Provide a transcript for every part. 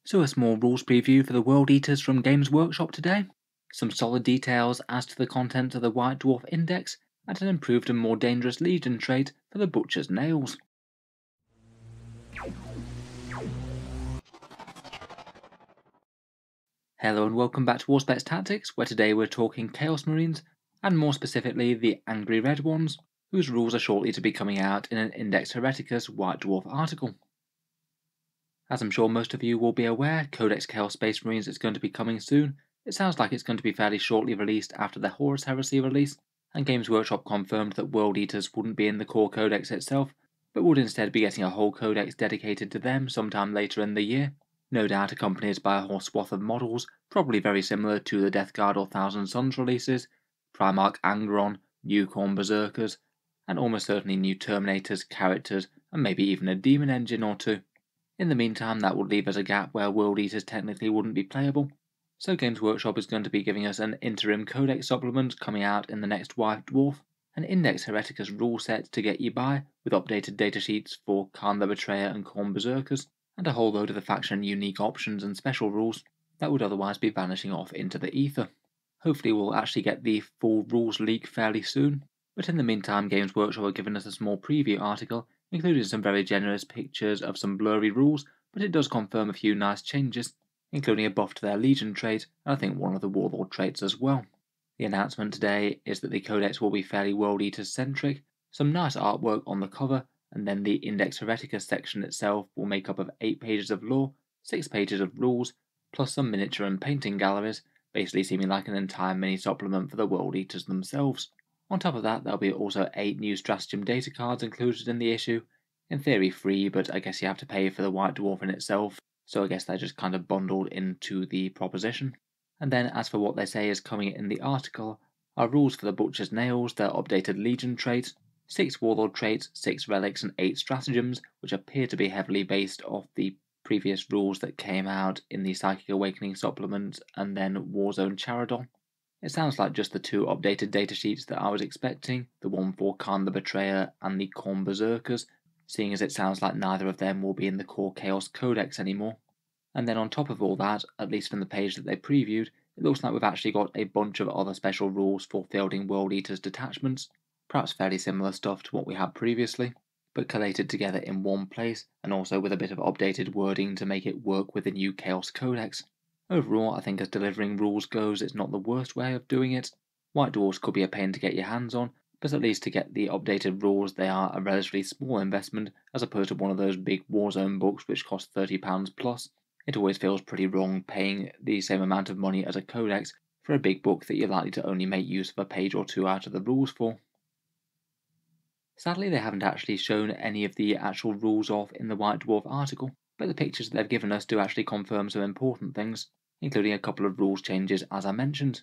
So a small rules preview for the World Eaters from Games Workshop today. Some solid details as to the content of the White Dwarf Index, and an improved and more dangerous Legion trait for the Butcher's Nails. Hello and welcome back to Warspecs Tactics, where today we're talking Chaos Marines, and more specifically the Angry Red ones, whose rules are shortly to be coming out in an Index Hereticus White Dwarf article. As I'm sure most of you will be aware, Codex Chaos Space Marines is going to be coming soon. It sounds like it's going to be fairly shortly released after the Horus Heresy release, and Games Workshop confirmed that World Eaters wouldn't be in the core codex itself, but would instead be getting a whole codex dedicated to them sometime later in the year, no doubt accompanied by a whole swath of models, probably very similar to the Death Guard or Thousand Suns releases, Primarch Angron, new Khorne Berserkers, and almost certainly new Terminators, characters, and maybe even a Demon Engine or two. In the meantime, that would leave us a gap where World Eaters technically wouldn't be playable, so Games Workshop is going to be giving us an interim codex supplement coming out in the next White Dwarf, an Index Hereticus rule set to get you by, with updated datasheets for Khan the Betrayer and Khorne Berserkers, and a whole load of the faction unique options and special rules that would otherwise be vanishing off into the ether. Hopefully we'll actually get the full rules leak fairly soon, but in the meantime Games Workshop are giving us a small preview article including some very generous pictures of some blurry rules, but it does confirm a few nice changes, including a buff to their Legion trait, and I think one of the Warlord traits as well. The announcement today is that the Codex will be fairly World Eaters centric, some nice artwork on the cover, and then the Index Hereticus section itself will make up of 8 pages of lore, 6 pages of rules, plus some miniature and painting galleries, basically seeming like an entire mini supplement for the World Eaters themselves. On top of that, there'll be also 8 new Stratagem data cards included in the issue, in theory free, but I guess you have to pay for the White Dwarf in itself, so I guess they're just kind of bundled into the proposition. And then as for what they say is coming in the article, are rules for the Butcher's Nails, their updated Legion traits, 6 Warlord traits, 6 relics and 8 stratagems, which appear to be heavily based off the previous rules that came out in the Psychic Awakening supplement and then Warzone Charadon. It sounds like just the 2 updated datasheets that I was expecting, the one for Khan the Betrayer and the Khorne Berserkers, seeing as it sounds like neither of them will be in the core Chaos Codex anymore. And then on top of all that, at least from the page that they previewed, it looks like we've actually got a bunch of other special rules for fielding World Eaters detachments, perhaps fairly similar stuff to what we had previously, but collated together in one place, and also with a bit of updated wording to make it work with the new Chaos Codex. Overall, I think as delivering rules goes, it's not the worst way of doing it. White Dwarfs could be a pain to get your hands on, but at least to get the updated rules they are a relatively small investment as opposed to one of those big Warzone books which cost £30 plus. It always feels pretty wrong paying the same amount of money as a codex for a big book that you're likely to only make use of a page or 2 out of the rules for. Sadly, they haven't actually shown any of the actual rules off in the White Dwarf article, but the pictures that they've given us do actually confirm some important things, including a couple of rules changes as I mentioned.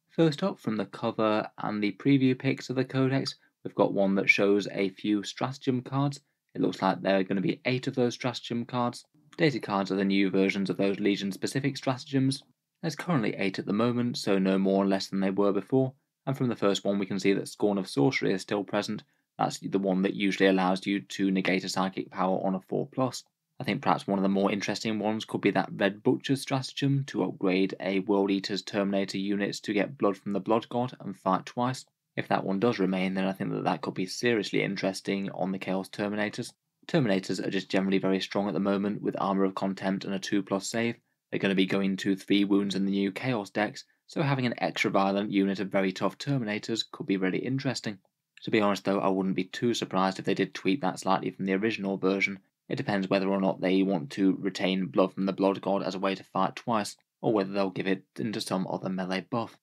First up, from the cover and the preview pics of the codex, we've got one that shows a few stratagem cards. It looks like there are going to be 8 of those stratagem cards. Data cards are the new versions of those Legion specific stratagems. There's currently 8 at the moment, so no more or less than they were before, and from the first one we can see that Scorn of Sorcery is still present. That's the one that usually allows you to negate a psychic power on a 4+. I think perhaps one of the more interesting ones could be that Red Butcher stratagem to upgrade a World Eater's Terminator units to get blood from the Blood God and fight twice. If that one does remain, then I think that could be seriously interesting on the Chaos Terminators. Terminators are just generally very strong at the moment with Armour of Contempt and a 2+ save. They're going to be going to 3 wounds in the new Chaos decks, so having an extra violent unit of very tough Terminators could be really interesting. To be honest though, I wouldn't be too surprised if they did tweak that slightly from the original version. It depends whether or not they want to retain blood from the Blood God as a way to fight twice, or whether they'll give it into some other melee buff.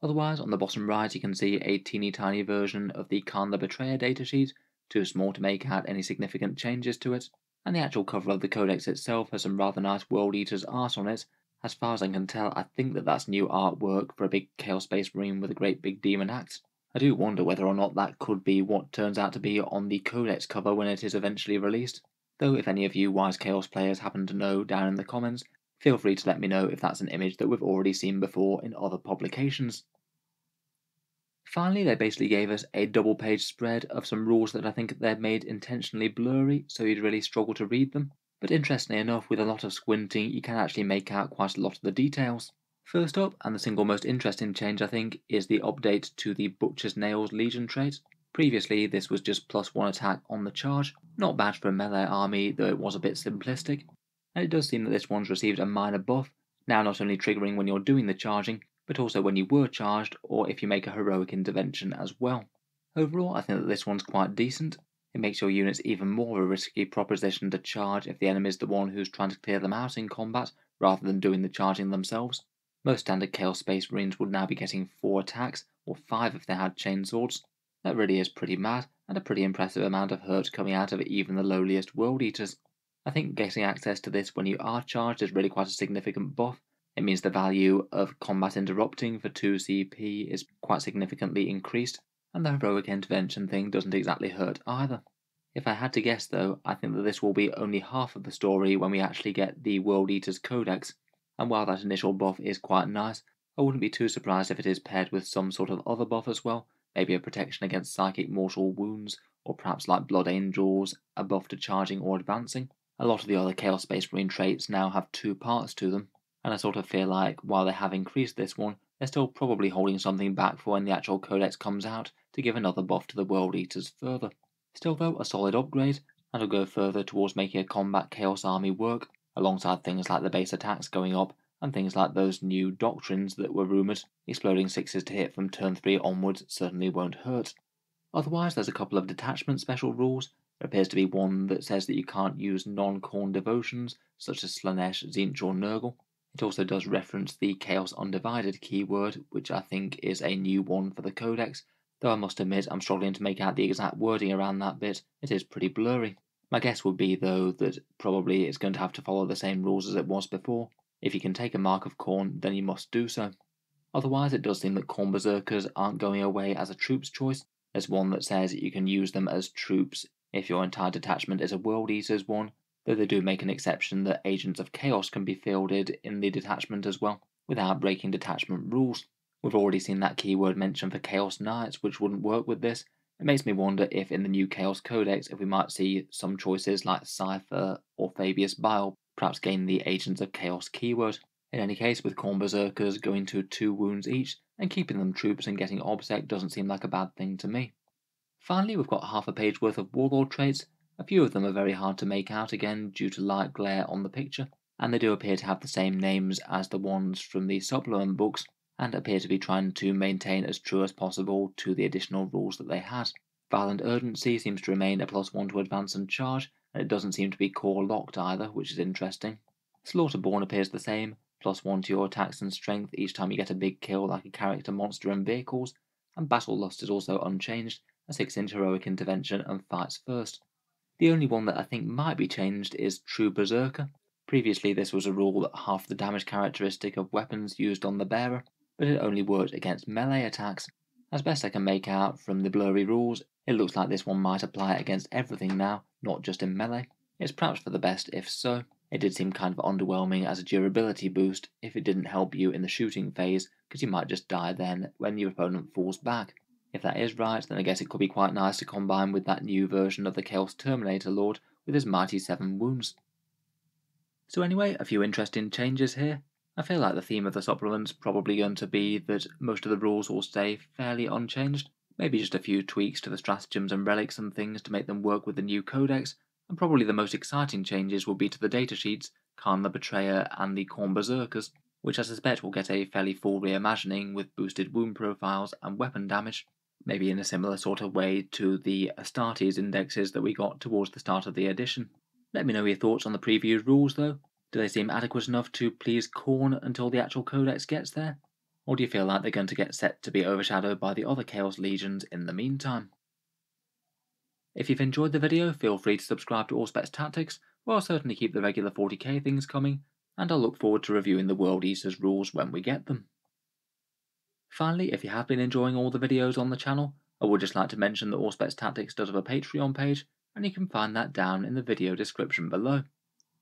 Otherwise, on the bottom right you can see a teeny tiny version of the Khan the Betrayer datasheet, too small to make out any significant changes to it, and the actual cover of the codex itself has some rather nice World Eaters art on it. As far as I can tell, I think that's new artwork for a big Chaos Space Marine with a great big demon axe. I do wonder whether or not that could be what turns out to be on the codex cover when it is eventually released. Though if any of you wise Chaos players happen to know down in the comments, feel free to let me know if that's an image that we've already seen before in other publications. Finally, they basically gave us a double-page spread of some rules that I think they've made intentionally blurry, so you'd really struggle to read them. but interestingly enough, with a lot of squinting, you can actually make out quite a lot of the details. First up, and the single most interesting change I think, is the update to the Butcher's Nails Legion trait. Previously, this was just +1 attack on the charge, not bad for a melee army, though it was a bit simplistic, and it does seem that this one's received a minor buff, now not only triggering when you're doing the charging, but also when you were charged, or if you make a heroic intervention as well. Overall, I think that this one's quite decent. It makes your units even more of a risky proposition to charge if the enemy is the one who's trying to clear them out in combat, rather than doing the charging themselves. Most standard Chaos Space Marines would now be getting 4 attacks, or 5 if they had chainswords. That really is pretty mad, and a pretty impressive amount of hurt coming out of even the lowliest World Eaters. I think getting access to this when you are charged is really quite a significant buff. It means the value of combat interrupting for 2 CP is quite significantly increased, and the heroic intervention thing doesn't exactly hurt either. If I had to guess though, I think that this will be only half of the story when we actually get the World Eaters Codex, and while that initial buff is quite nice, I wouldn't be too surprised if it is paired with some sort of other buff as well, maybe a protection against psychic mortal wounds, or perhaps like Blood Angels, a buff to charging or advancing. A lot of the other Chaos Space Marine traits now have 2 parts to them, and I sort of feel like while they have increased this one, they're still probably holding something back for when the actual codex comes out to give another buff to the World Eaters further. Still though, a solid upgrade, and will go further towards making a combat Chaos army work, alongside things like the base attacks going up, and things like those new doctrines that were rumoured. Exploding 6s to hit from turn 3 onwards certainly won't hurt. Otherwise, there's a couple of detachment special rules. There appears to be one that says that you can't use non-Khorne devotions, such as Slanesh, Tzeentch or Nurgle. It also does reference the Chaos Undivided keyword, which I think is a new one for the Codex, though I must admit I'm struggling to make out the exact wording around that bit. It is pretty blurry. My guess would be, though, that probably it's going to have to follow the same rules as it was before. If you can take a Mark of Khorne, then you must do so. Otherwise, it does seem that Khorne Berserkers aren't going away as a troops choice. There's one that says you can use them as troops if your entire detachment is a World Eaters one, though they do make an exception that Agents of Chaos can be fielded in the detachment as well, without breaking detachment rules. We've already seen that keyword mentioned for Chaos Knights, which wouldn't work with this. It makes me wonder if in the new Chaos Codex, if we might see some choices like Cypher or Fabius Bile perhaps gain the Agents of Chaos keyword. In any case, with Khorne Berserkers going to 2 wounds each, and keeping them troops and getting obsec doesn't seem like a bad thing to me. Finally, we've got half a page worth of Warlord traits. A few of them are very hard to make out again due to light glare on the picture, and they do appear to have the same names as the ones from the supplement books, and appear to be trying to maintain as true as possible to the additional rules that they had. Violent Urgency seems to remain a +1 to advance and charge, and it doesn't seem to be core locked either, which is interesting. Slaughterborn appears the same, +1 to your attacks and strength each time you get a big kill like a character, monster and vehicles, and Battle Lust is also unchanged, a 6-inch heroic intervention and fights first. The only one that I think might be changed is True Berserker. Previously this was a rule that half the damage characteristic of weapons used on the bearer, but it only worked against melee attacks. As best I can make out from the blurry rules, it looks like this one might apply against everything now, not just in melee. It's perhaps for the best if so. It did seem kind of underwhelming as a durability boost if it didn't help you in the shooting phase, because you might just die then when your opponent falls back. If that is right, then I guess it could be quite nice to combine with that new version of the Chaos Terminator Lord with his mighty 7 wounds. So anyway, a few interesting changes here. I feel like the theme of the supplement's probably going to be that most of the rules will stay fairly unchanged, maybe just a few tweaks to the stratagems and relics and things to make them work with the new codex, and probably the most exciting changes will be to the datasheets, Khan the Betrayer and the Khorne Berserkers, which I suspect will get a fairly full reimagining with boosted wound profiles and weapon damage, maybe in a similar sort of way to the Astartes indexes that we got towards the start of the edition. Let me know your thoughts on the previewed rules though. Do they seem adequate enough to please Khorne until the actual codex gets there? Or do you feel like they're going to get set to be overshadowed by the other Chaos Legions in the meantime? If you've enjoyed the video, feel free to subscribe to Auspex Tactics, where I'll certainly keep the regular 40k things coming, and I'll look forward to reviewing the World Eaters rules when we get them. Finally, if you have been enjoying all the videos on the channel, I would just like to mention that Auspex Tactics does have a Patreon page, and you can find that down in the video description below.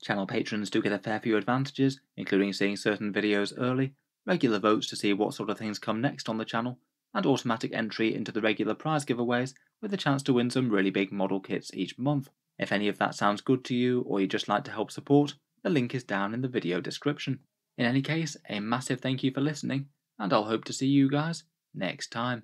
Channel patrons do get a fair few advantages, including seeing certain videos early, regular votes to see what sort of things come next on the channel, and automatic entry into the regular prize giveaways with a chance to win some really big model kits each month. If any of that sounds good to you, or you'd just like to help support, the link is down in the video description. In any case, a massive thank you for listening, and I'll hope to see you guys next time.